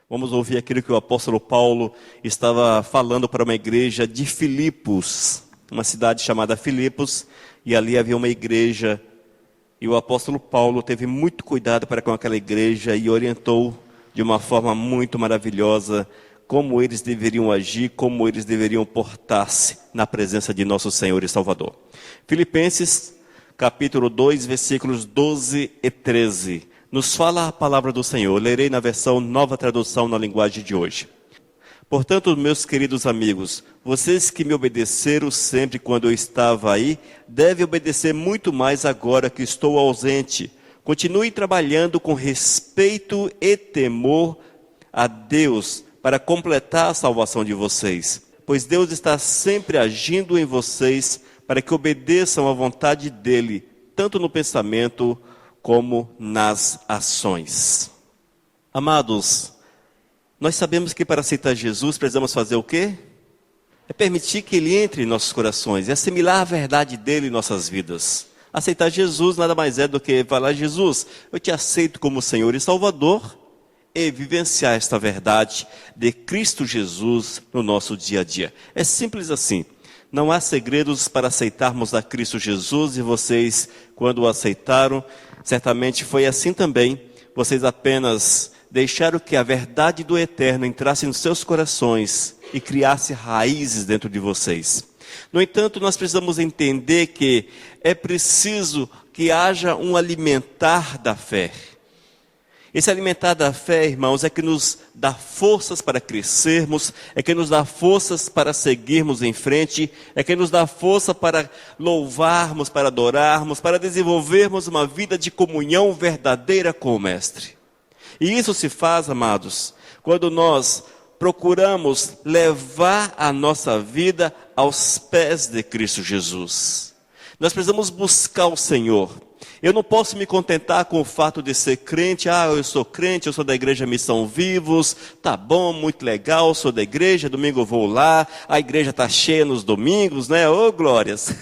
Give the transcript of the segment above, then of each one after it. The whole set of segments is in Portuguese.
Vamos ouvir aquilo que o apóstolo Paulo estava falando para uma igreja de Filipos, uma cidade chamada Filipos, e ali havia uma igreja, e o apóstolo Paulo teve muito cuidado para com aquela igreja e orientou de uma forma muito maravilhosa como eles deveriam agir, como eles deveriam portar-se na presença de nosso Senhor e Salvador. Filipenses, capítulo 2, versículos 12 e 13. Nos fala a palavra do Senhor. Lerei na versão Nova Tradução na linguagem de hoje. Portanto, meus queridos amigos, vocês que me obedeceram sempre quando eu estava aí, devem obedecer muito mais agora que estou ausente. Continuem trabalhando com respeito e temor a Deus para completar a salvação de vocês. Pois Deus está sempre agindo em vocês para que obedeçam à vontade dEle, tanto no pensamento como nas ações. Amados, nós sabemos que para aceitar Jesus precisamos fazer o quê? É permitir que Ele entre em nossos corações, é assimilar a verdade dEle em nossas vidas. Aceitar Jesus nada mais é do que falar: Jesus, eu te aceito como Senhor e Salvador, e vivenciar esta verdade de Cristo Jesus no nosso dia a dia. É simples assim. Não há segredos para aceitarmos a Cristo Jesus, e vocês, quando o aceitaram, certamente foi assim também. Vocês apenas deixaram que a verdade do Eterno entrasse nos seus corações e criasse raízes dentro de vocês. No entanto, nós precisamos entender que é preciso que haja um alimentar da fé. Esse alimentar da fé, irmãos, é que nos dá forças para crescermos, é que nos dá forças para seguirmos em frente, é que nos dá força para louvarmos, para adorarmos, para desenvolvermos uma vida de comunhão verdadeira com o Mestre. E isso se faz, amados, quando nós procuramos levar a nossa vida aos pés de Cristo Jesus. Nós precisamos buscar o Senhor. Eu não posso me contentar com o fato de ser crente. Eu sou crente, eu sou da igreja Missão Vivos. Tá bom, muito legal, sou da igreja, domingo eu vou lá. A igreja está cheia nos domingos, né? Ô, glórias!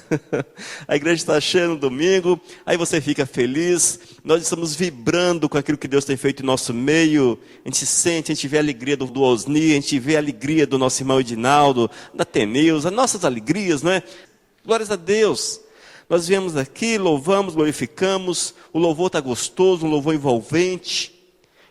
A igreja está cheia no domingo, aí você fica feliz. Nós estamos vibrando com aquilo que Deus tem feito em nosso meio. A gente sente, a gente vê a alegria do Osni, a gente vê a alegria do nosso irmão Edinaldo, da Teneus, as nossas alegrias, né? Glórias a Deus! Nós viemos aqui, louvamos, glorificamos, o louvor está gostoso, um louvor envolvente,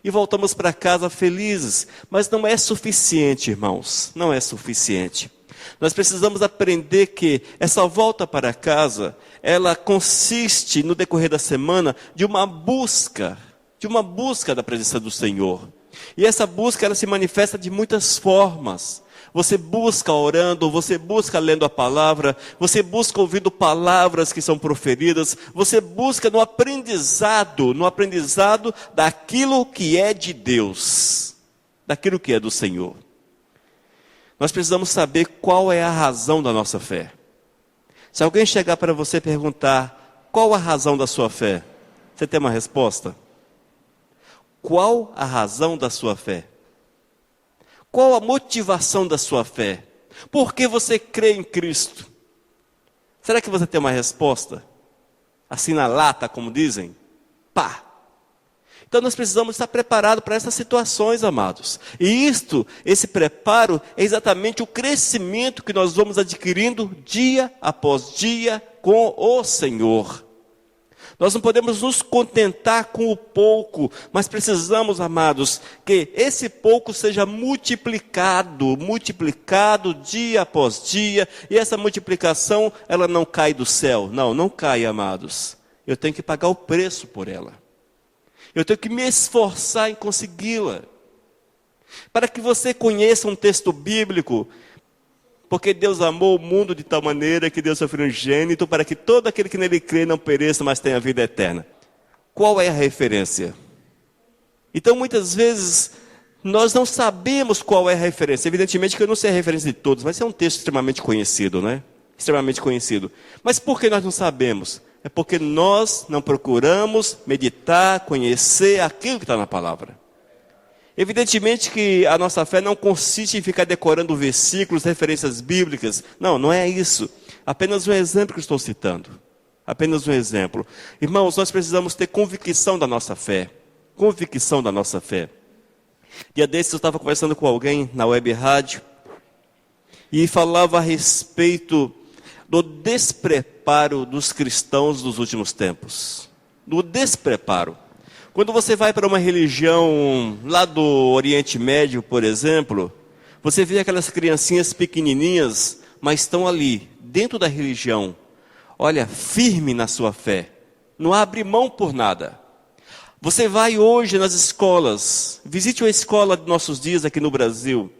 e voltamos para casa felizes. Mas não é suficiente, irmãos, não é suficiente. Nós precisamos aprender que essa volta para casa, ela consiste no decorrer da semana de uma busca da presença do Senhor. E essa busca, ela se manifesta de muitas formas. Você busca orando, você busca lendo a palavra, você busca ouvindo palavras que são proferidas, você busca no aprendizado daquilo que é de Deus, daquilo que é do Senhor. Nós precisamos saber qual é a razão da nossa fé. Se alguém chegar para você e perguntar, qual a razão da sua fé? Você tem uma resposta? Qual a razão da sua fé? Qual a motivação da sua fé? Por que você crê em Cristo? Será que você tem uma resposta? Assim na lata, como dizem? Pá! Então nós precisamos estar preparados para essas situações, amados. E esse preparo é exatamente o crescimento que nós vamos adquirindo dia após dia com o Senhor. Nós não podemos nos contentar com o pouco, mas precisamos, amados, que esse pouco seja multiplicado dia após dia, e essa multiplicação, ela não cai do céu. Não cai, amados. Eu tenho que pagar o preço por ela. Eu tenho que me esforçar em consegui-la. Para que você conheça um texto bíblico, porque Deus amou o mundo de tal maneira que deu seu Filho unigênito para que todo aquele que nele crê não pereça, mas tenha vida eterna. Qual é a referência? Então muitas vezes nós não sabemos qual é a referência. Evidentemente que eu não sei a referência de todos, mas é um texto extremamente conhecido, né? Extremamente conhecido. Mas por que nós não sabemos? É porque nós não procuramos meditar, conhecer aquilo que está na palavra. Evidentemente que a nossa fé não consiste em ficar decorando versículos, referências bíblicas. Não é isso. Apenas um exemplo que estou citando. Apenas um exemplo. Irmãos, nós precisamos ter convicção da nossa fé. Convicção da nossa fé. Dia desses eu estava conversando com alguém na web rádio e falava a respeito do despreparo dos cristãos dos últimos tempos. Do despreparo. Quando você vai para uma religião lá do Oriente Médio, por exemplo, você vê aquelas criancinhas pequenininhas, mas estão ali, dentro da religião. Olha, firme na sua fé. Não abre mão por nada. Você vai hoje nas escolas, visite uma escola de nossos dias aqui no Brasil,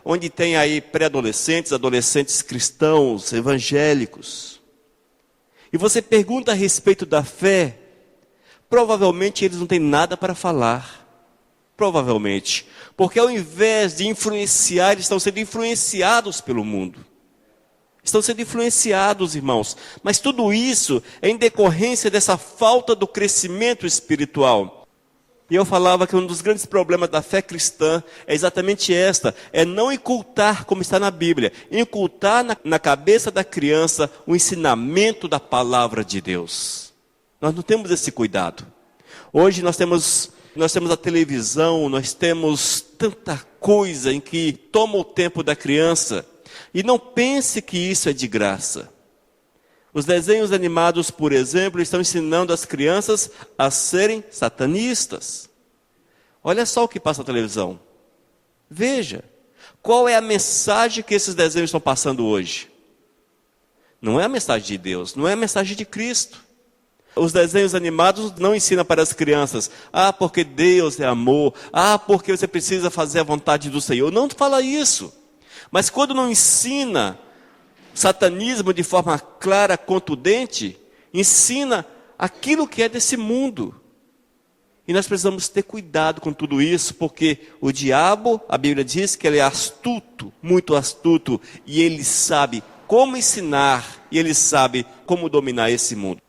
onde tem aí pré-adolescentes, adolescentes cristãos, evangélicos. E você pergunta a respeito da fé, provavelmente eles não têm nada para falar. Provavelmente. Porque ao invés de influenciar, eles estão sendo influenciados pelo mundo. Estão sendo influenciados, irmãos. Mas tudo isso é em decorrência dessa falta do crescimento espiritual. E eu falava que um dos grandes problemas da fé cristã é exatamente esta. É não incultar, como está na Bíblia. Incultar na cabeça da criança o ensinamento da palavra de Deus. Nós não temos esse cuidado. Hoje nós temos a televisão, nós temos tanta coisa em que toma o tempo da criança. E não pense que isso é de graça. Os desenhos animados, por exemplo, estão ensinando as crianças a serem satanistas. Olha só o que passa na televisão. Veja, qual é a mensagem que esses desenhos estão passando hoje? Não é a mensagem de Deus, não é a mensagem de Cristo. Os desenhos animados não ensinam para as crianças, porque Deus é amor, porque você precisa fazer a vontade do Senhor. Não fala isso. Mas quando não ensina satanismo de forma clara, contundente, ensina aquilo que é desse mundo. E nós precisamos ter cuidado com tudo isso, porque o diabo, a Bíblia diz que ele é astuto, muito astuto, e ele sabe como ensinar, e ele sabe como dominar esse mundo.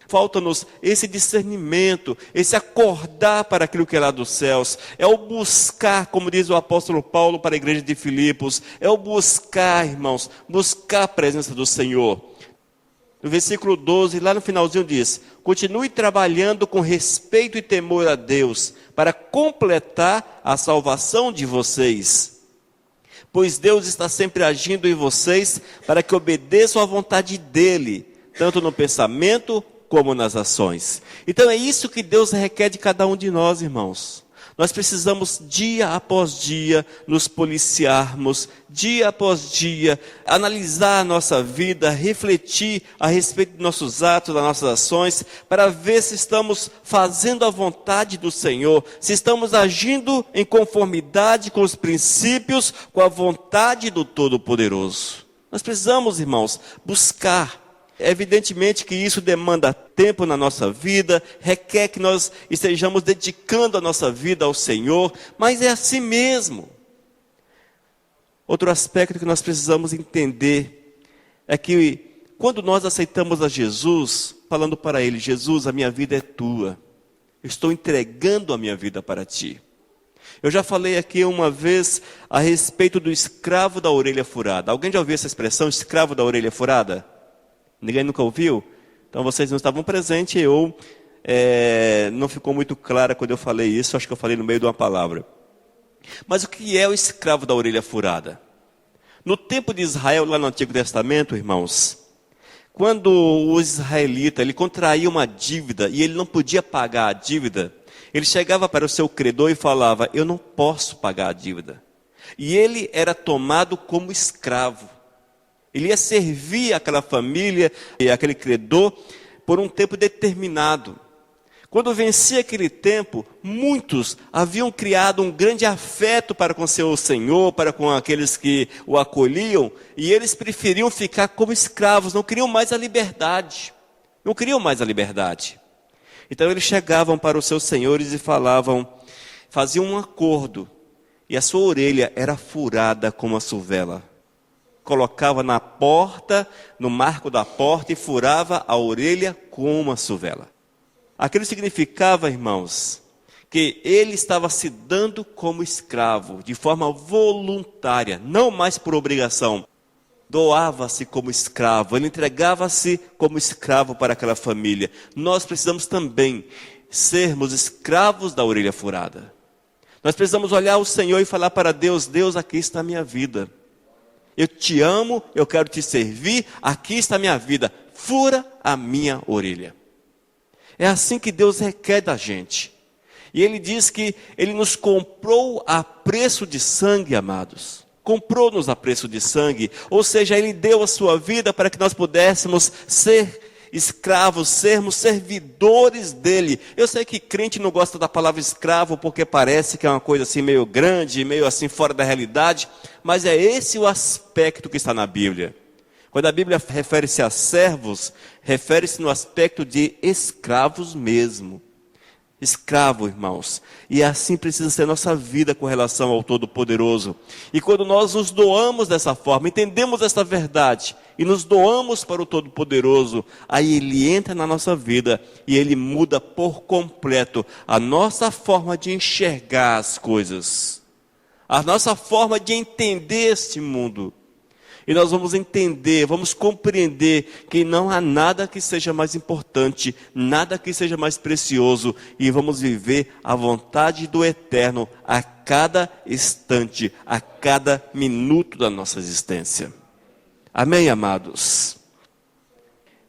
Falta-nos esse discernimento, esse acordar para aquilo que é lá dos céus. É o buscar, como diz o apóstolo Paulo para a igreja de Filipos. É o buscar, irmãos, buscar a presença do Senhor. No versículo 12, lá no finalzinho diz: continue trabalhando com respeito e temor a Deus, para completar a salvação de vocês. Pois Deus está sempre agindo em vocês, para que obedeçam à vontade dEle, tanto no pensamento como nas ações. Então é isso que Deus requer de cada um de nós, irmãos. Nós precisamos dia após dia nos policiarmos, dia após dia, analisar a nossa vida, refletir a respeito de nossos atos, das nossas ações, para ver se estamos fazendo a vontade do Senhor, se estamos agindo em conformidade com os princípios, com a vontade do Todo-Poderoso. Nós precisamos, irmãos, buscar. Evidentemente que isso demanda tempo na nossa vida, requer que nós estejamos dedicando a nossa vida ao Senhor, mas é assim mesmo. Outro aspecto que nós precisamos entender é que quando nós aceitamos a Jesus, falando para Ele: Jesus, a minha vida é tua, eu estou entregando a minha vida para Ti. Eu já falei aqui uma vez a respeito do escravo da orelha furada. Alguém já ouviu essa expressão, escravo da orelha furada? Ninguém nunca ouviu? Então vocês não estavam presentes, não ficou muito clara quando eu falei isso, acho que eu falei no meio de uma palavra. Mas o que é o escravo da orelha furada? No tempo de Israel, lá no Antigo Testamento, irmãos, quando o israelita, ele contraía uma dívida e ele não podia pagar a dívida, ele chegava para o seu credor e falava: eu não posso pagar a dívida. E ele era tomado como escravo. Ele ia servir aquela família e aquele credor por um tempo determinado. Quando vencia aquele tempo, muitos haviam criado um grande afeto para com seu Senhor, para com aqueles que o acolhiam, e eles preferiam ficar como escravos, não queriam mais a liberdade. Não queriam mais a liberdade. Então eles chegavam para os seus senhores e faziam um acordo, e a sua orelha era furada como a suvela. Colocava na porta, no marco da porta, e furava a orelha com uma suvela. Aquilo significava, irmãos, que ele estava se dando como escravo, de forma voluntária, não mais por obrigação. Doava-se como escravo, ele entregava-se como escravo para aquela família. Nós precisamos também sermos escravos da orelha furada. Nós precisamos olhar o Senhor e falar para Deus: Deus, aqui está a minha vida. Eu te amo, eu quero te servir, aqui está a minha vida. Fura a minha orelha. É assim que Deus requer da gente. E Ele diz que Ele nos comprou a preço de sangue, amados. Comprou-nos a preço de sangue. Ou seja, Ele deu a sua vida para que nós pudéssemos ser escravos, sermos servidores dEle. Eu sei que crente não gosta da palavra escravo, porque parece que é uma coisa assim meio grande, meio assim fora da realidade. Mas é esse o aspecto que está na Bíblia. Quando a Bíblia refere-se a servos, refere-se no aspecto de escravos mesmo. Escravo, irmãos. E assim precisa ser a nossa vida com relação ao Todo-Poderoso. E quando nós nos doamos dessa forma, entendemos essa verdade e nos doamos para o Todo-Poderoso, aí Ele entra na nossa vida e Ele muda por completo a nossa forma de enxergar as coisas, a nossa forma de entender este mundo. E nós vamos entender, vamos compreender que não há nada que seja mais importante, nada que seja mais precioso, e vamos viver a vontade do Eterno a cada instante, a cada minuto da nossa existência. Amém, amados?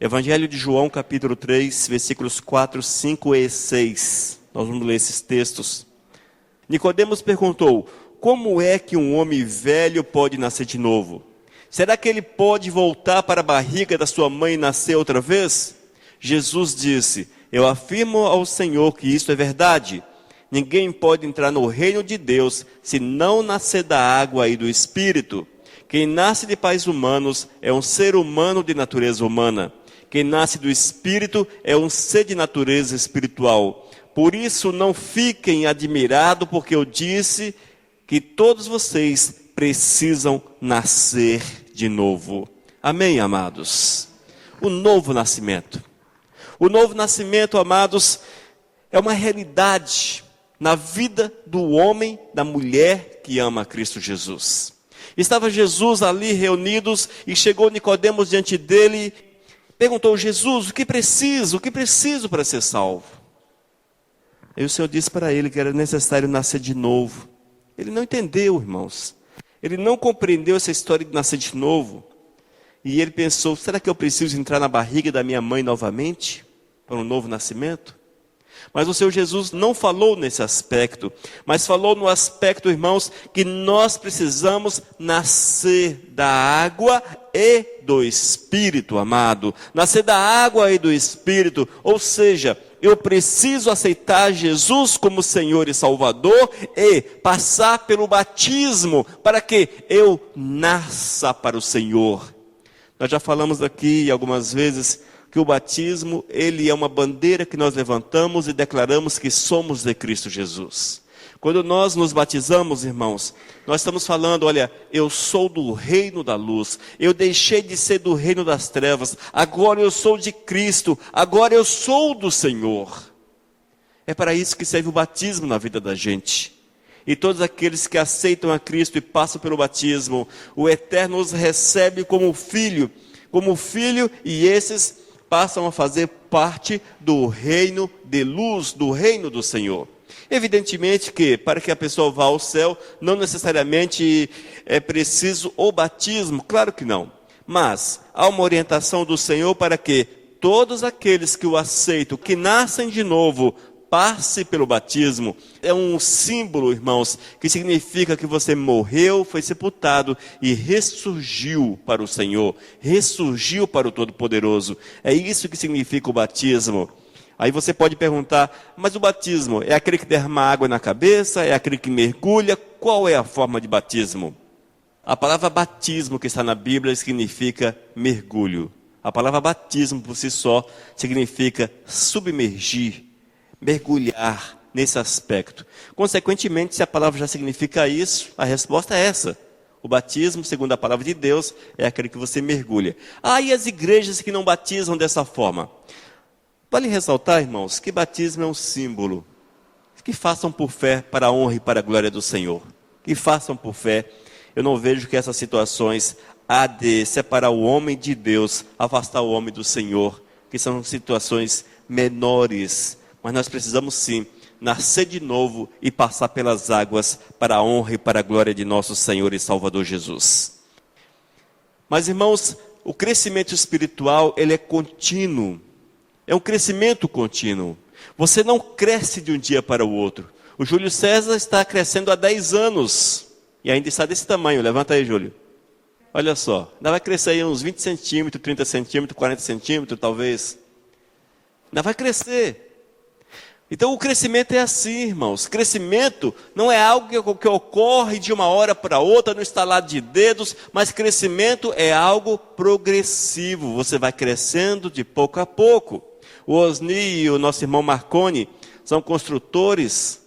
Evangelho de João, capítulo 3, versículos 4, 5 e 6. Nós vamos ler esses textos. Nicodemos perguntou: como é que um homem velho pode nascer de novo? Será que ele pode voltar para a barriga da sua mãe e nascer outra vez? Jesus disse: eu afirmo ao Senhor que isso é verdade. Ninguém pode entrar no reino de Deus se não nascer da água e do Espírito. Quem nasce de pais humanos é um ser humano de natureza humana. Quem nasce do Espírito é um ser de natureza espiritual. Por isso não fiquem admirados, porque eu disse que todos vocês precisam nascer de novo. Amém, amados? O novo nascimento. O novo nascimento, amados, é uma realidade na vida do homem, da mulher que ama Cristo Jesus. Estava Jesus ali reunidos e chegou Nicodemos diante dele, perguntou: Jesus, o que preciso para ser salvo? E o Senhor disse para ele que era necessário nascer de novo. Ele não entendeu, irmãos. Ele não compreendeu essa história de nascer de novo. E ele pensou: será que eu preciso entrar na barriga da minha mãe novamente? Para um novo nascimento? Mas o Senhor Jesus não falou nesse aspecto. Mas falou no aspecto, irmãos, que nós precisamos nascer da água e do Espírito, amado. Nascer da água e do Espírito. Ou seja, eu preciso aceitar Jesus como Senhor e Salvador e passar pelo batismo para que eu nasça para o Senhor. Nós já falamos aqui algumas vezes que o batismo, ele é uma bandeira que nós levantamos e declaramos que somos de Cristo Jesus. Quando nós nos batizamos, irmãos, nós estamos falando: olha, eu sou do reino da luz, eu deixei de ser do reino das trevas, agora eu sou de Cristo, agora eu sou do Senhor. É para isso que serve o batismo na vida da gente. E todos aqueles que aceitam a Cristo e passam pelo batismo, o Eterno os recebe como filho, e esses passam a fazer parte do reino de luz, do reino do Senhor. Evidentemente que para que a pessoa vá ao céu, não necessariamente é preciso o batismo, claro que não. Mas há uma orientação do Senhor para que todos aqueles que o aceitam, que nascem de novo, passe pelo batismo. É um símbolo, irmãos, que significa que você morreu, foi sepultado e ressurgiu para o Senhor, ressurgiu para o Todo-Poderoso. É isso que significa o batismo. Aí você pode perguntar: mas o batismo é aquele que derrama água na cabeça? É aquele que mergulha? Qual é a forma de batismo? A palavra batismo que está na Bíblia significa mergulho. A palavra batismo por si só significa submergir, mergulhar nesse aspecto. Consequentemente, se a palavra já significa isso, a resposta é essa. O batismo, segundo a palavra de Deus, é aquele que você mergulha. E as igrejas que não batizam dessa forma? Vale ressaltar, irmãos, que batismo é um símbolo. Que façam por fé para a honra e para a glória do Senhor. Que façam por fé. Eu não vejo que essas situações há de separar o homem de Deus, afastar o homem do Senhor, que são situações menores. Mas nós precisamos sim nascer de novo e passar pelas águas para a honra e para a glória de nosso Senhor e Salvador Jesus. Mas, irmãos, o crescimento espiritual, ele é contínuo. É um crescimento contínuo. Você não cresce de um dia para o outro. O Júlio César está crescendo há 10 anos. E ainda está desse tamanho. Levanta aí, Júlio. Olha só. Ainda vai crescer aí uns 20 centímetros, 30 centímetros, 40 centímetros, talvez. Ainda vai crescer. Então o crescimento é assim, irmãos. Crescimento não é algo que ocorre de uma hora para outra, no estalar de dedos, mas crescimento é algo progressivo. Você vai crescendo de pouco a pouco. O Osni e o nosso irmão Marconi são construtores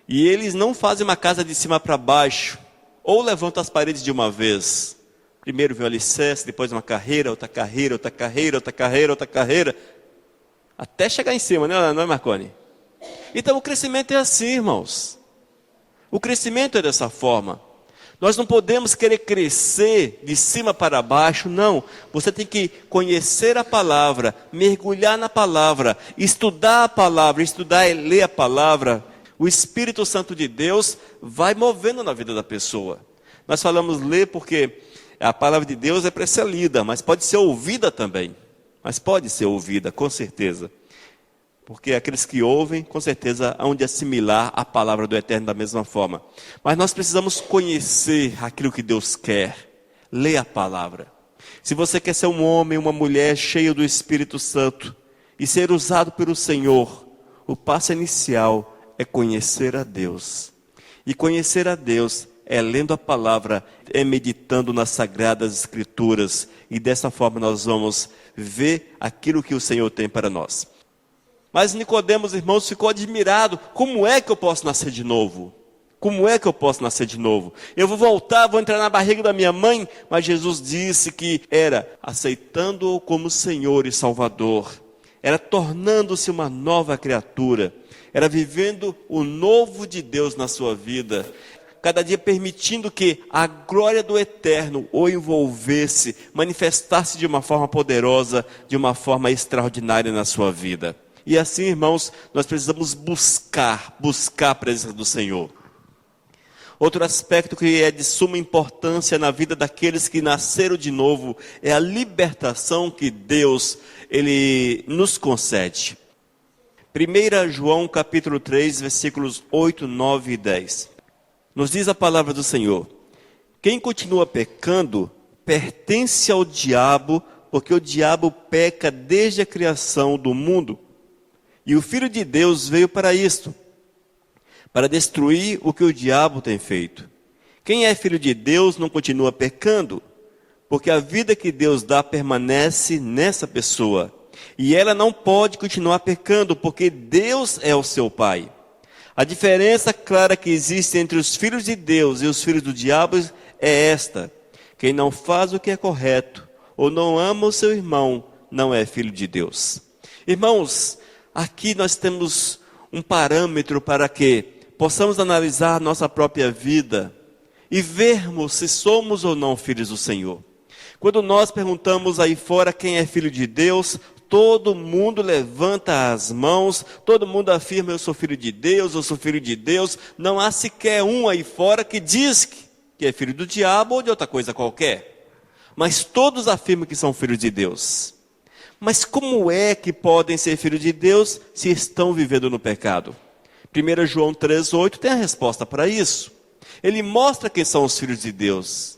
e eles não fazem uma casa de cima para baixo, ou levantam as paredes de uma vez. Primeiro vem o alicerce, depois uma carreira, outra carreira, outra carreira, outra carreira, outra carreira, até chegar em cima, não é, Marconi? Então o crescimento é assim, irmãos. O crescimento é dessa forma. Nós não podemos querer crescer de cima para baixo, não. Você tem que conhecer a palavra, mergulhar na palavra, estudar a palavra, estudar e ler a palavra. O Espírito Santo de Deus vai movendo na vida da pessoa. Nós falamos ler porque a palavra de Deus é para ser lida, mas pode ser ouvida também. Mas pode ser ouvida, com certeza. Porque aqueles que ouvem, com certeza, hão de assimilar a palavra do Eterno da mesma forma. Mas nós precisamos conhecer aquilo que Deus quer. Ler a palavra. Se você quer ser um homem, uma mulher cheio do Espírito Santo e ser usado pelo Senhor, o passo inicial é conhecer a Deus. E conhecer a Deus é lendo a palavra, é meditando nas Sagradas Escrituras. E dessa forma nós vamos ver aquilo que o Senhor tem para nós. Mas Nicodemos, irmãos, ficou admirado. Como é que eu posso nascer de novo? Como é que eu posso nascer de novo? Eu vou voltar, vou entrar na barriga da minha mãe? Mas Jesus disse que era aceitando-o como Senhor e Salvador. Era tornando-se uma nova criatura. Era vivendo o novo de Deus na sua vida. Cada dia permitindo que a glória do Eterno o envolvesse, manifestasse de uma forma poderosa, de uma forma extraordinária na sua vida. E assim, irmãos, nós precisamos buscar a presença do Senhor. Outro aspecto que é de suma importância na vida daqueles que nasceram de novo é a libertação que Deus, Ele nos concede. 1 João capítulo 3, versículos 8, 9 e 10. Nos diz a palavra do Senhor: quem continua pecando pertence ao diabo, porque o diabo peca desde a criação do mundo. E o Filho de Deus veio para isto, para destruir o que o diabo tem feito. Quem é filho de Deus não continua pecando, porque a vida que Deus dá permanece nessa pessoa. E ela não pode continuar pecando, porque Deus é o seu Pai. A diferença clara que existe entre os filhos de Deus e os filhos do diabo é esta: quem não faz o que é correto, ou não ama o seu irmão, não é filho de Deus. Irmãos, aqui nós temos um parâmetro para que possamos analisar nossa própria vida e vermos se somos ou não filhos do Senhor. Quando nós perguntamos aí fora quem é filho de Deus, todo mundo levanta as mãos, todo mundo afirma: eu sou filho de Deus, eu sou filho de Deus. Não há sequer um aí fora que diz que é filho do diabo ou de outra coisa qualquer. Mas todos afirmam que são filhos de Deus. Mas como é que podem ser filhos de Deus se estão vivendo no pecado? 1 João 3,8 tem a resposta para isso. Ele mostra quem são os filhos de Deus.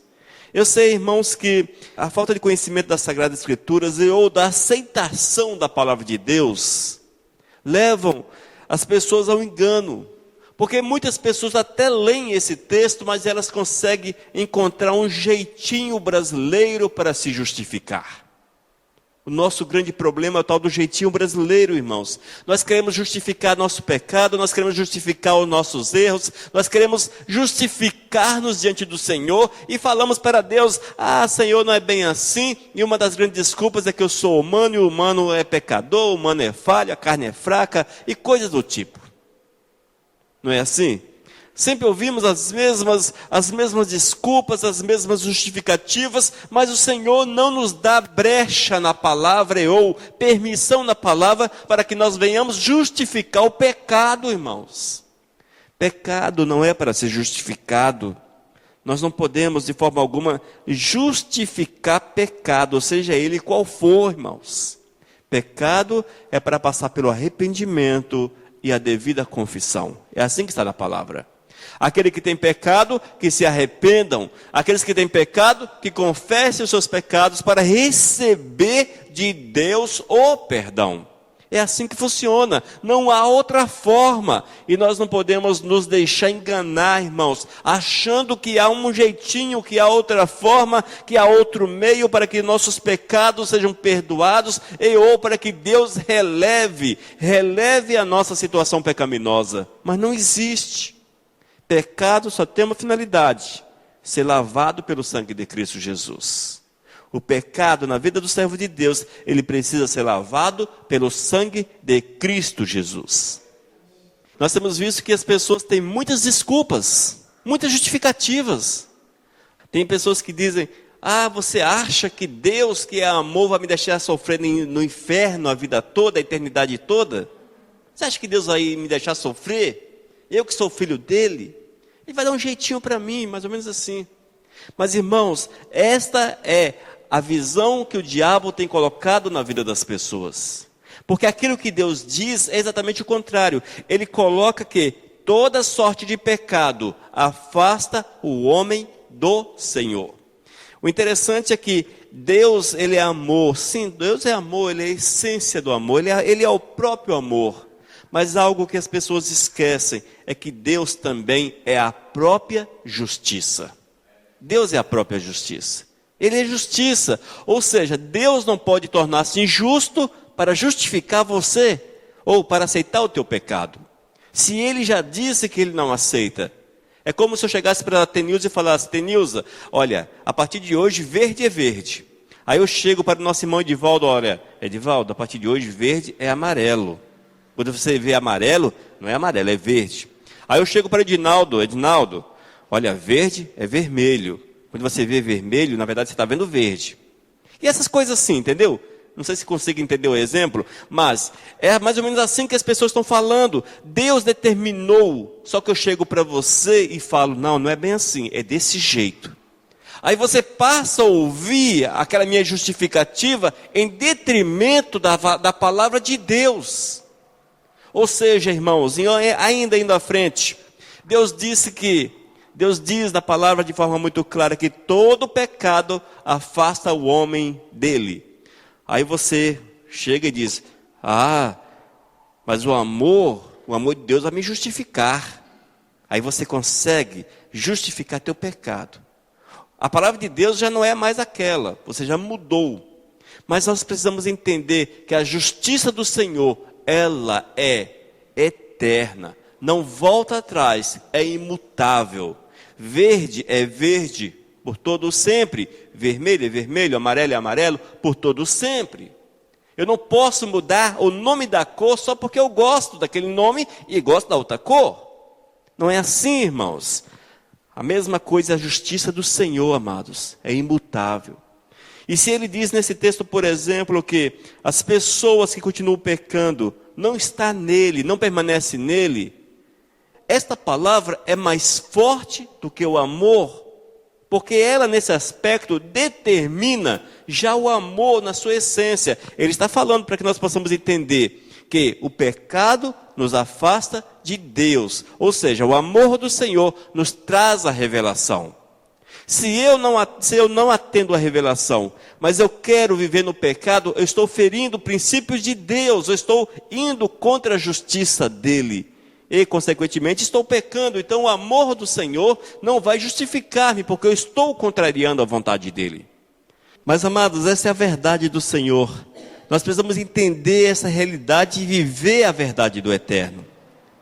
Eu sei, irmãos, que a falta de conhecimento das Sagradas Escrituras ou da aceitação da palavra de Deus levam as pessoas ao engano. Porque muitas pessoas até leem esse texto, mas elas conseguem encontrar um jeitinho brasileiro para se justificar. O nosso grande problema é o tal do jeitinho brasileiro, irmãos. Nós queremos justificar nosso pecado, nós queremos justificar os nossos erros, nós queremos justificar-nos diante do Senhor e falamos para Deus: ah, Senhor, não é bem assim, e uma das grandes desculpas é que eu sou humano e o humano é pecador, o humano é falho, a carne é fraca e coisas do tipo. Não é assim? Sempre ouvimos as mesmas desculpas, as mesmas justificativas, mas o Senhor não nos dá brecha na palavra ou permissão na palavra para que nós venhamos justificar o pecado, irmãos. Pecado não é para ser justificado. Nós não podemos de forma alguma justificar pecado, seja ele qual for, irmãos. Pecado é para passar pelo arrependimento e a devida confissão. É assim que está na palavra. Aquele que tem pecado, que se arrependam. Aqueles que têm pecado, que confessem os seus pecados para receber de Deus o perdão. É assim que funciona, não há outra forma. E nós não podemos nos deixar enganar, irmãos, achando que há um jeitinho, que há outra forma, que há outro meio para que nossos pecados sejam perdoados ou para que Deus releve a nossa situação pecaminosa. Mas não existe. Pecado só tem uma finalidade: ser lavado pelo sangue de Cristo Jesus. O pecado na vida do servo de Deus, ele precisa ser lavado pelo sangue de Cristo Jesus. Nós temos visto que as pessoas têm muitas desculpas, muitas justificativas. Tem pessoas que dizem: você acha que Deus, que é amor, vai me deixar sofrer no inferno a vida toda, a eternidade toda? Você acha que Deus vai me deixar sofrer? Eu que sou filho dele? Ele vai dar um jeitinho para mim, mais ou menos assim. Mas irmãos, esta é a visão que o diabo tem colocado na vida das pessoas. Porque aquilo que Deus diz é exatamente o contrário. Ele coloca que toda sorte de pecado afasta o homem do Senhor. O interessante é que Deus, ele é amor. Sim, Deus é amor, ele é a essência do amor, ele é o próprio amor. Mas algo que as pessoas esquecem é que Deus também é a própria justiça. Deus é a própria justiça. Ele é justiça, ou seja, Deus não pode tornar-se injusto para justificar você ou para aceitar o teu pecado. Se ele já disse que ele não aceita, é como se eu chegasse para a Tenilza e falasse: Tenilza, olha, a partir de hoje verde é verde. Aí eu chego para o nosso irmão Edivaldo: olha, Edivaldo, a partir de hoje verde é amarelo. Quando você vê amarelo, não é amarelo, é verde. Aí eu chego para Edinaldo: Edinaldo, olha, verde é vermelho. Quando você vê vermelho, na verdade você está vendo verde. E essas coisas assim, entendeu? Não sei se consigo entender o exemplo, mas é mais ou menos assim que as pessoas estão falando. Deus determinou, só que eu chego para você e falo: não é bem assim, é desse jeito. Aí você passa a ouvir aquela minha justificativa em detrimento da palavra de Deus. Ou seja, irmãos, ainda indo à frente, Deus diz na palavra de forma muito clara que todo pecado afasta o homem dele. Aí você chega e diz: mas o amor de Deus vai me justificar. Aí você consegue justificar teu pecado. A palavra de Deus já não é mais aquela, você já mudou. Mas nós precisamos entender que a justiça do Senhor, ela é eterna, não volta atrás, é imutável. Verde é verde por todo sempre, vermelho é vermelho, amarelo é amarelo por todo sempre. Eu não posso mudar o nome da cor só porque eu gosto daquele nome e gosto da outra cor. Não é assim, irmãos. A mesma coisa é a justiça do Senhor, amados, é imutável. E se ele diz nesse texto, por exemplo, que as pessoas que continuam pecando não está nele, não permanece nele, esta palavra é mais forte do que o amor, porque ela nesse aspecto determina já o amor na sua essência. Ele está falando para que nós possamos entender que o pecado nos afasta de Deus, ou seja, o amor do Senhor nos traz a revelação. Se eu não atendo a revelação, mas eu quero viver no pecado, eu estou ferindo princípios de Deus, eu estou indo contra a justiça dele. E, consequentemente, estou pecando. Então, o amor do Senhor não vai justificar-me, porque eu estou contrariando a vontade dele. Mas, amados, essa é a verdade do Senhor. Nós precisamos entender essa realidade e viver a verdade do eterno.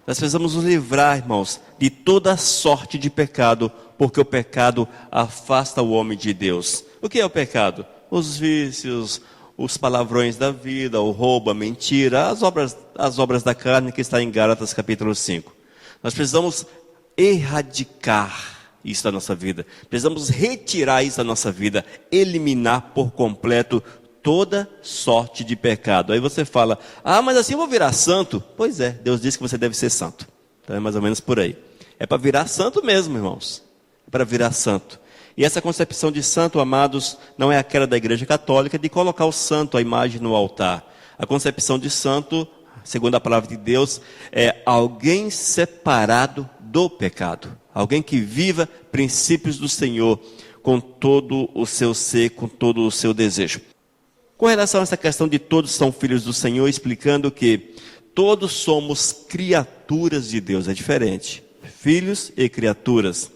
Nós precisamos nos livrar, irmãos, de toda sorte de pecado, porque o pecado afasta o homem de Deus. O que é o pecado? Os vícios, os palavrões da vida, o roubo, a mentira, as obras da carne que está em Gálatas capítulo 5. Nós precisamos erradicar isso da nossa vida. Precisamos retirar isso da nossa vida, eliminar por completo toda sorte de pecado. Aí você fala, mas assim eu vou virar santo? Pois é, Deus disse que você deve ser santo. Então é mais ou menos por aí. É para virar santo mesmo, irmãos. É para virar santo. E essa concepção de santo, amados, não é aquela da Igreja Católica de colocar o santo, a imagem no altar. A concepção de santo, segundo a palavra de Deus, é alguém separado do pecado. Alguém que viva princípios do Senhor com todo o seu ser, com todo o seu desejo. Com relação a essa questão de todos são filhos do Senhor, explicando que todos somos criaturas de Deus, é diferente. Filhos e criaturas.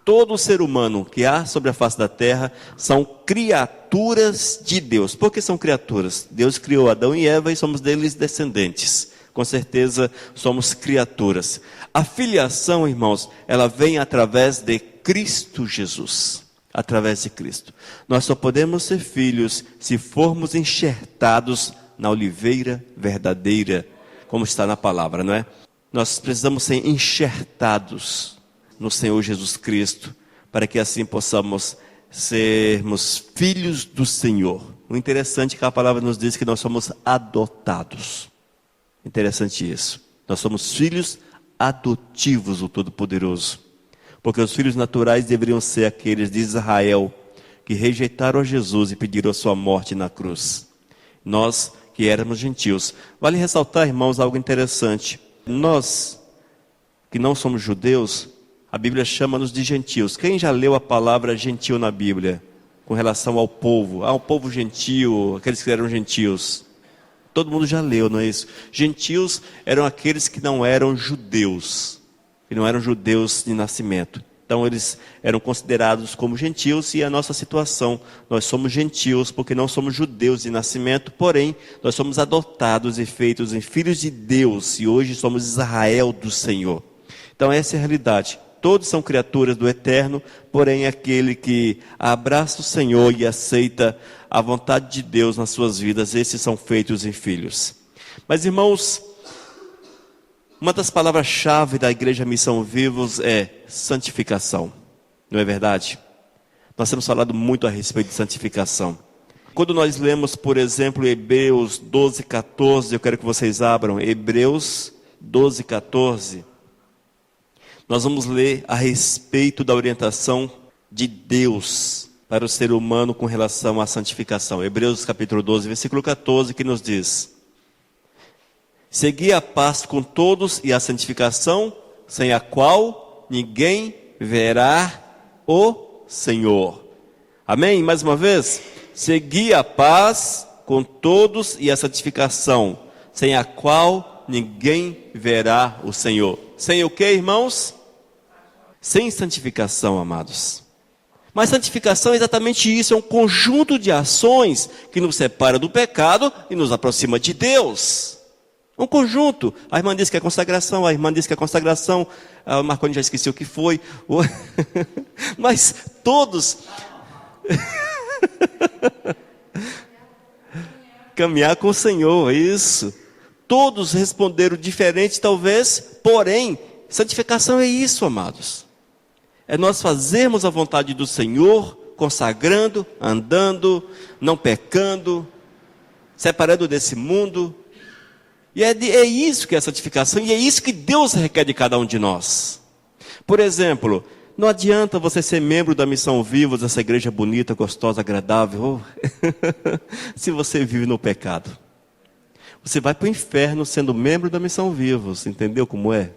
Todo ser humano que há sobre a face da terra são criaturas de Deus. Por que são criaturas? Deus criou Adão e Eva e somos deles descendentes. Com certeza somos criaturas. A filiação, irmãos, ela vem através de Cristo Jesus. Através de Cristo. Nós só podemos ser filhos se formos enxertados na oliveira verdadeira, como está na palavra, não é? Nós precisamos ser enxertados no Senhor Jesus Cristo, para que assim possamos sermos filhos do Senhor. O interessante é que a palavra nos diz que nós somos adotados. Interessante isso. Nós somos filhos adotivos do Todo-Poderoso. Porque os filhos naturais deveriam ser aqueles de Israel, que rejeitaram a Jesus e pediram a sua morte na cruz. Nós que éramos gentios. Vale ressaltar, irmãos, algo interessante. Nós, que não somos judeus, a Bíblia chama-nos de gentios. Quem já leu a palavra gentil na Bíblia? Com relação ao povo. Ao povo gentil, aqueles que eram gentios. Todo mundo já leu, não é isso? Gentios eram aqueles que não eram judeus. Que não eram judeus de nascimento. Então eles eram considerados como gentios e a nossa situação. Nós somos gentios porque não somos judeus de nascimento, porém nós somos adotados e feitos em filhos de Deus e hoje somos Israel do Senhor. Então essa é a realidade. Todos são criaturas do Eterno, porém aquele que abraça o Senhor e aceita a vontade de Deus nas suas vidas, esses são feitos em filhos. Mas irmãos, uma das palavras-chave da Igreja Missão Vivos é santificação. Não é verdade? Nós temos falado muito a respeito de santificação. Quando nós lemos, por exemplo, Hebreus 12, 14, eu quero que vocês abram, Hebreus 12, 14. Nós vamos ler a respeito da orientação de Deus para o ser humano com relação à santificação. Hebreus capítulo 12, versículo 14, que nos diz: segui a paz com todos e a santificação, sem a qual ninguém verá o Senhor. Amém? Mais uma vez. Segui a paz com todos e a santificação, sem a qual ninguém verá o Senhor. Sem o que, irmãos? Sem santificação, amados. Mas santificação é exatamente isso, é um conjunto de ações que nos separa do pecado e nos aproxima de Deus. Um conjunto. A irmã disse que é consagração, a irmã disse que é consagração, a Marconi já esqueceu o que foi. Mas todos... caminhar com o Senhor, isso. Todos responderam diferente talvez, porém, santificação é isso, amados. É nós fazermos a vontade do Senhor, consagrando, andando, não pecando, separando desse mundo. E é isso que é a santificação, e é isso que Deus requer de cada um de nós. Por exemplo, não adianta você ser membro da Missão Vivos, dessa igreja bonita, gostosa, agradável, se você vive no pecado. Você vai para o inferno sendo membro da Missão Vivos, entendeu como é?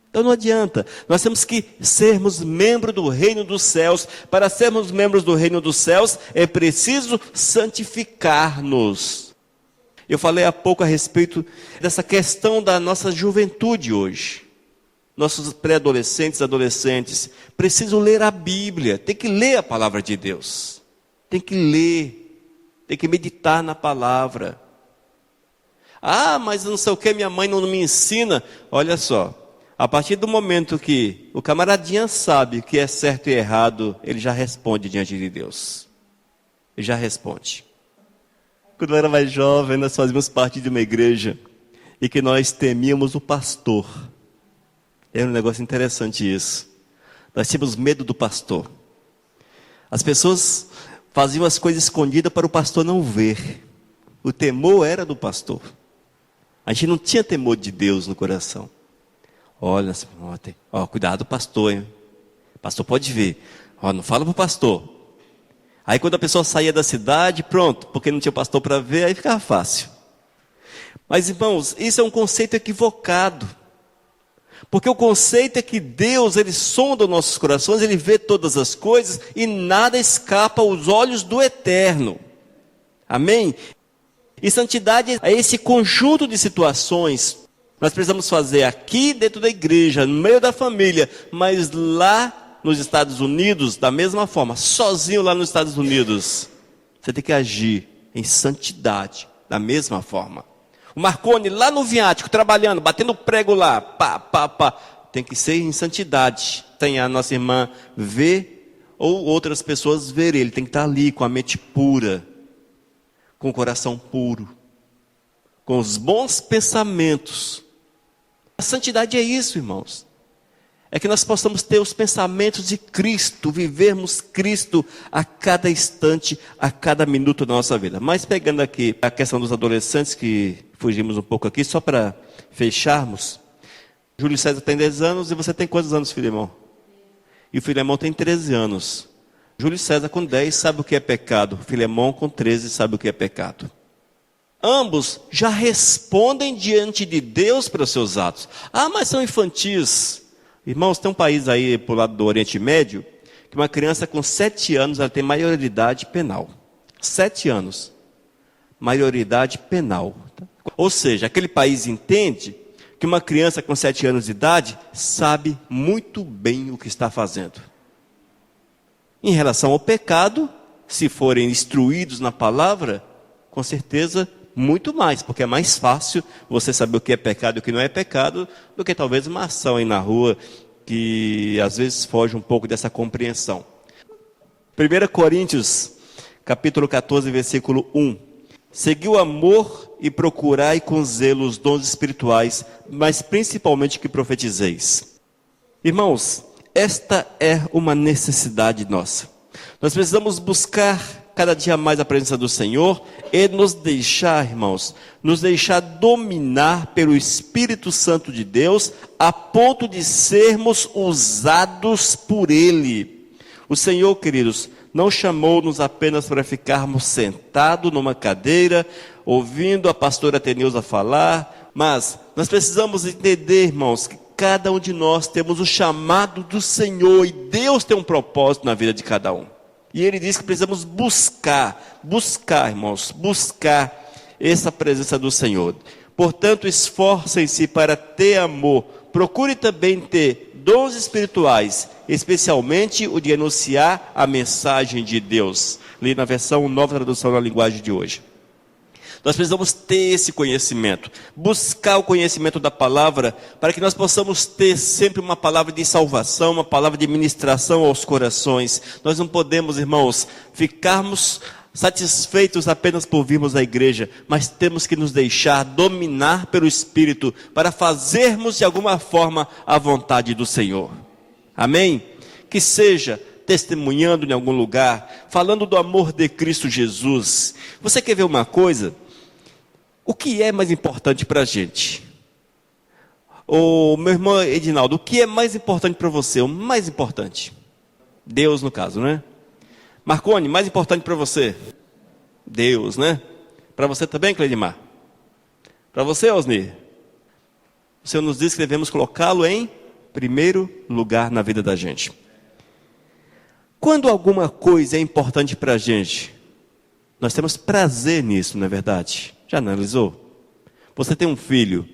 Então não adianta, nós temos que sermos membros do reino dos céus. Para sermos membros do reino dos céus, é preciso santificar-nos. Eu falei há pouco a respeito dessa questão da nossa juventude hoje. Nossos pré-adolescentes, adolescentes, precisam ler a Bíblia, tem que ler a palavra de Deus. Tem que ler, tem que meditar na palavra. Mas não sei o que, minha mãe não me ensina. Olha só. A partir do momento que o camaradinha sabe o que é certo e errado, ele já responde diante de Deus. Ele já responde. Quando eu era mais jovem, nós fazíamos parte de uma igreja e que nós temíamos o pastor. Era um negócio interessante isso. Nós tínhamos medo do pastor. As pessoas faziam as coisas escondidas para o pastor não ver. O temor era do pastor. A gente não tinha temor de Deus no coração. Olha, cuidado pastor, hein? O pastor pode ver. Não fala para o pastor. Aí quando a pessoa saía da cidade, pronto, porque não tinha pastor para ver, aí ficava fácil. Mas irmãos, isso é um conceito equivocado. Porque o conceito é que Deus, Ele sonda os nossos corações, Ele vê todas as coisas e nada escapa aos olhos do Eterno. Amém? E santidade é esse conjunto de situações. Nós precisamos fazer aqui dentro da igreja, no meio da família, mas lá nos Estados Unidos, da mesma forma, sozinho lá nos Estados Unidos, você tem que agir em santidade, da mesma forma. O Marconi lá no Viático, trabalhando, batendo prego lá, tem que ser em santidade. Tem a nossa irmã ver, ou outras pessoas verem. Ele tem que estar ali com a mente pura, com o coração puro, com os bons pensamentos. A santidade é isso, irmãos. É que nós possamos ter os pensamentos de Cristo, vivermos Cristo a cada instante, a cada minuto da nossa vida. Mas pegando aqui a questão dos adolescentes, que fugimos um pouco aqui, só para fecharmos. Júlio César tem 10 anos e você tem quantos anos, Filemão? E o Filemão tem 13 anos. Júlio César com 10 sabe o que é pecado. Filemão com 13 sabe o que é pecado. Ambos já respondem diante de Deus pelos seus atos. Mas são infantis. Irmãos, tem um país aí para o lado do Oriente Médio, que uma criança com 7 anos, ela tem maioridade penal. 7 anos. Maioridade penal. Ou seja, aquele país entende que uma criança com 7 anos de idade sabe muito bem o que está fazendo. Em relação ao pecado, se forem instruídos na palavra, com certeza muito mais, porque é mais fácil você saber o que é pecado e o que não é pecado, do que talvez uma ação aí na rua, que às vezes foge um pouco dessa compreensão. 1 Coríntios, capítulo 14, versículo 1. Segui o amor e procurai com zelo os dons espirituais, mas principalmente que profetizeis. Irmãos, esta é uma necessidade nossa. Nós precisamos buscar cada dia mais a presença do Senhor e nos deixar, irmãos, nos deixar dominar pelo Espírito Santo de Deus, a ponto de sermos usados por Ele. O Senhor, queridos, não chamou-nos apenas para ficarmos sentados numa cadeira, ouvindo a pastora Teneuza falar, mas nós precisamos entender, irmãos, que cada um de nós temos o chamado do Senhor e Deus tem um propósito na vida de cada um. E Ele diz que precisamos buscar, irmãos, buscar essa presença do Senhor. Portanto, esforcem-se para ter amor. Procure também ter dons espirituais, especialmente o de anunciar a mensagem de Deus. Li na versão Nova Tradução na linguagem de hoje. Nós precisamos ter esse conhecimento, buscar o conhecimento da palavra, para que nós possamos ter sempre uma palavra de salvação, uma palavra de ministração aos corações. Nós não podemos, irmãos, ficarmos satisfeitos apenas por virmos à igreja, mas temos que nos deixar dominar pelo Espírito, para fazermos de alguma forma a vontade do Senhor. Amém? Que seja testemunhando em algum lugar, falando do amor de Cristo Jesus. Você quer ver uma coisa? O que é mais importante para a gente? Meu irmão Edinaldo, o que é mais importante para você? O mais importante? Deus, no caso, né? Marconi, mais importante para você? Deus, né? Para você também, Cleidimar? Para você, Osni? O Senhor nos diz que devemos colocá-lo em primeiro lugar na vida da gente. Quando alguma coisa é importante para a gente, nós temos prazer nisso, não é verdade? Já analisou? Você tem um filho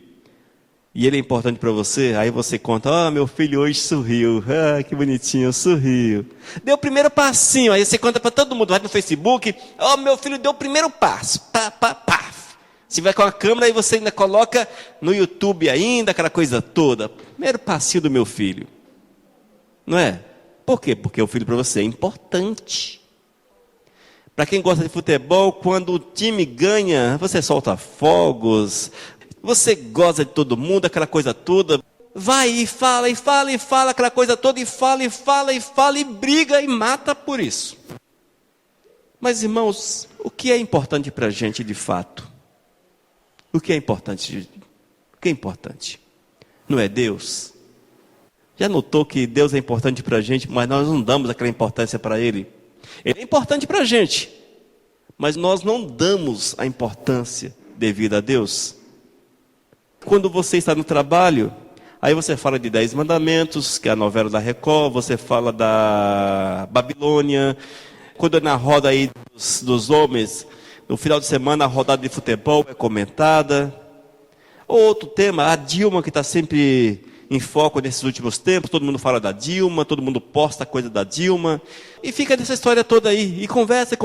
e ele é importante para você, aí você conta, meu filho hoje sorriu, que bonitinho, sorriu. Deu o primeiro passinho, aí você conta para todo mundo, vai no Facebook, meu filho deu o primeiro passo, Se vai com a câmera, aí você ainda coloca no YouTube ainda, aquela coisa toda. Primeiro passinho do meu filho. Não é? Por quê? Porque o filho para você é importante. Para quem gosta de futebol, quando o time ganha, você solta fogos, você goza de todo mundo, aquela coisa toda. vai e fala, e fala, e fala, aquela coisa toda, e fala, e fala, e fala, e briga, e mata por isso. Mas, irmãos, o que é importante para a gente de fato? O que é importante? O que é importante? Não é Deus? Já notou que Deus é importante para a gente, mas nós não damos aquela importância para Ele? Ele é importante para a gente, mas nós não damos a importância devida a Deus. Quando você está no trabalho, aí você fala de 10 Mandamentos, que é a novela da Record, você fala da Babilônia. Quando é na roda aí dos homens, no final de semana a rodada de futebol é comentada. Outro tema, a Dilma, que está sempre em foco nesses últimos tempos, todo mundo fala da Dilma, todo mundo posta coisa da Dilma, e fica nessa história toda aí, e conversa,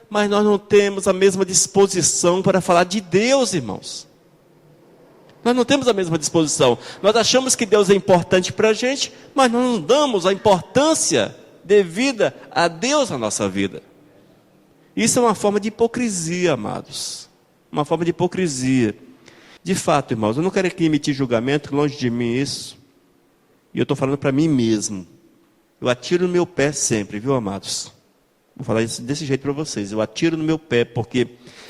mas nós não temos a mesma disposição para falar de Deus, irmãos. Nós não temos a mesma disposição. Nós achamos que Deus é importante para a gente, mas nós não damos a importância devida a Deus na nossa vida. Isso é uma forma de hipocrisia, amados. Uma forma de hipocrisia. De fato, irmãos, eu não quero aqui emitir julgamento, longe de mim isso. E eu estou falando para mim mesmo. Eu atiro no meu pé sempre, viu, amados? Vou falar isso desse jeito para vocês. Eu atiro no meu pé, porque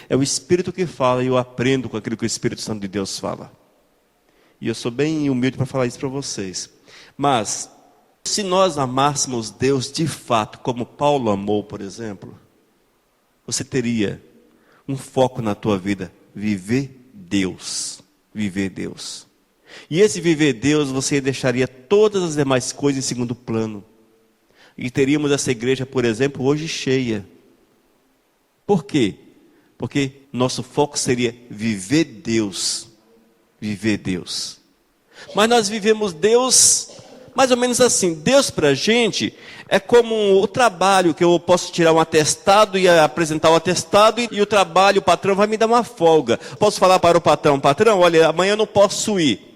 é o Espírito que fala e eu aprendo com aquilo que o Espírito Santo de Deus fala. E eu sou bem humilde para falar isso para vocês. Mas, se nós amássemos Deus de fato, como Paulo amou, por exemplo, você teria um foco na tua vida, viver Deus. Viver Deus. E esse viver Deus, você deixaria todas as demais coisas em segundo plano. E teríamos essa igreja, por exemplo, hoje cheia. Por quê? Porque nosso foco seria viver Deus. Viver Deus. Mas nós vivemos Deus mais ou menos assim. Deus para a gente é como o trabalho, que eu posso tirar um atestado e apresentar o atestado, e o trabalho, o patrão vai me dar uma folga. Posso falar para o patrão, olha, amanhã eu não posso ir.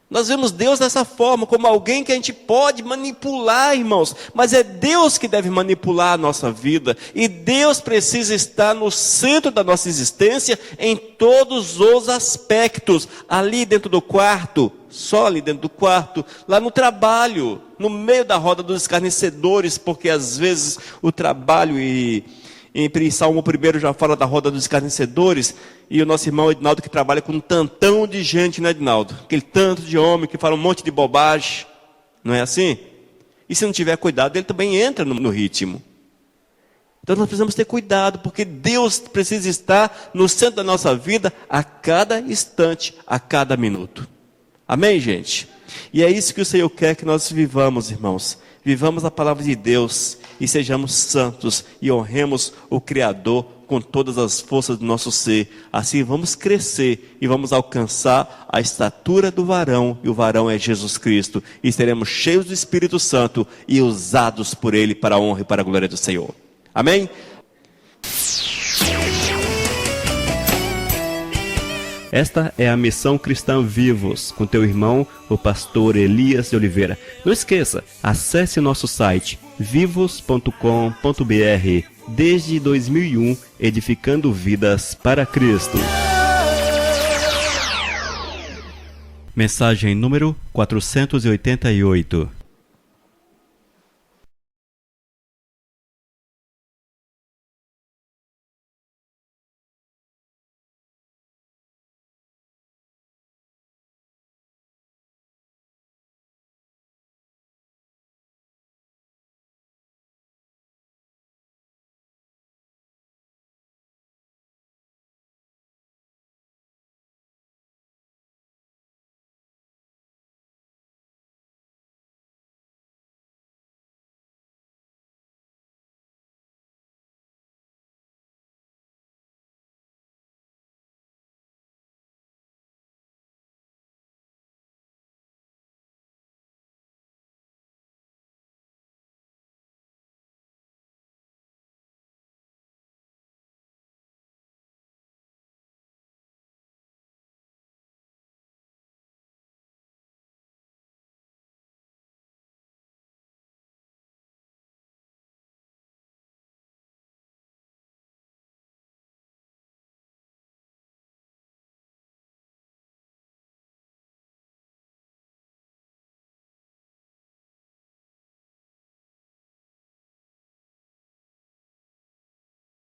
Nós vemos Deus dessa forma, como alguém que a gente pode manipular, irmãos. Mas é Deus que deve manipular a nossa vida. E Deus precisa estar no centro da nossa existência em todos os aspectos. Ali dentro do quarto, só ali dentro do quarto. Lá no trabalho, no meio da roda dos escarnecedores. Porque às vezes o trabalho em Salmo 1 já fala da roda dos escarnecedores, e o nosso irmão Edinaldo que trabalha com um tantão de gente, né, Edinaldo? Aquele tanto de homem que fala um monte de bobagem, não é assim? E se não tiver cuidado, ele também entra no ritmo. Então nós precisamos ter cuidado, porque Deus precisa estar no centro da nossa vida a cada instante, a cada minuto. Amém, gente? E é isso que o Senhor quer que nós vivamos, irmãos. Vivamos a palavra de Deus e sejamos santos e honremos o Criador com todas as forças do nosso ser. Assim vamos crescer e vamos alcançar a estatura do varão, e o varão é Jesus Cristo. E seremos cheios do Espírito Santo e usados por Ele para a honra e para a glória do Senhor. Amém? Esta é a Missão Cristã Vivos, com teu irmão, o pastor Elias de Oliveira. Não esqueça, acesse o nosso site, vivos.com.br, desde 2001, edificando vidas para Cristo. Mensagem número 488.